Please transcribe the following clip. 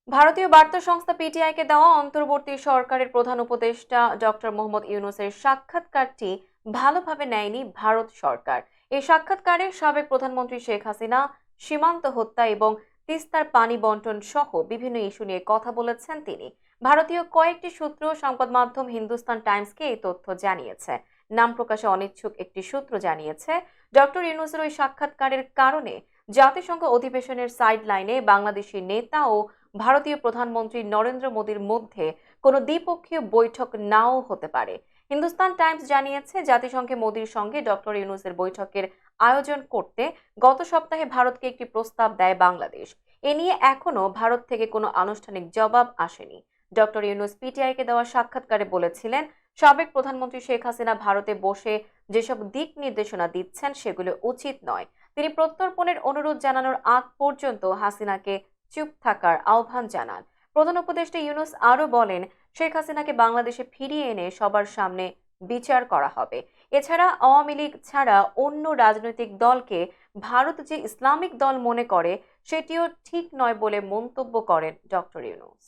ভারতীয় বার্তা সংস্থা পিটিআইকে দেওয়া অন্তর্বর্তী সরকারের প্রধান উপদেষ্টা ডক্টর মোহাম্মদ ইউনূসের সাক্ষাৎকারটি ভালোভাবে নেয়নি ভারত সরকার। এই সাক্ষাৎকারে সাবেক প্রধানমন্ত্রী শেখ হাসিনা সীমান্ত হত্যা এবং তিস্তার পানি বন্টন সহ বিভিন্ন ইস্যু নিয়ে কথা বলেছেন তিনি। ভারতীয় কয়েকটি সূত্র সংবাদ মাধ্যম হিন্দুস্তান টাইমসকে এই তথ্য জানিয়েছে। নাম প্রকাশে অনিচ্ছুক একটি সূত্র জানিয়েছে, ডক্টর ইউনূসের ওই সাক্ষাৎকারের কারণে জাতিসংঘ অধিবেশনের সাইড লাইনে বাংলাদেশি নেতা ও ভারতীয় প্রধানমন্ত্রী নরেন্দ্র মোদীর মধ্যে কোনো দ্বিপক্ষীয় বৈঠক নাও হতে পারে। হিন্দুস্তান টাইমস জানিয়েছে, জাতিসংঘে মোদীর সঙ্গে ডক্টর ইউনূসের বৈঠকের আয়োজন করতে গত সপ্তাহে ভারতকে একটি প্রস্তাব দেয় বাংলাদেশ। এ নিয়ে এখনো ভারত থেকে কোনো আনুষ্ঠানিক জবাব আসেনি। ডক্টর ইউনূস পিটিআইকে দেওয়া সাক্ষাৎকারে বলেছিলেন, সাবেক প্রধানমন্ত্রী শেখ হাসিনা ভারতে বসে যেসব দিক নির্দেশনা দিচ্ছেন সেগুলো উচিত নয়। তিনি প্রত্যর্পণের অনুরোধ জানানোর আগ পর্যন্ত হাসিনাকে চুপ থাকার আহ্বান জানান। প্রধান উপদেষ্টা ইউনূস আরও বলেন, শেখ হাসিনাকে বাংলাদেশে ফিরিয়ে এনে সবার সামনে বিচার করা হবে। এছাড়া আওয়ামী লীগ ছাড়া অন্য রাজনৈতিক দলকে ভারত যে ইসলামিক দল মনে করে সেটিও ঠিক নয় বলে মন্তব্য করেন ডক্টর ইউনূস।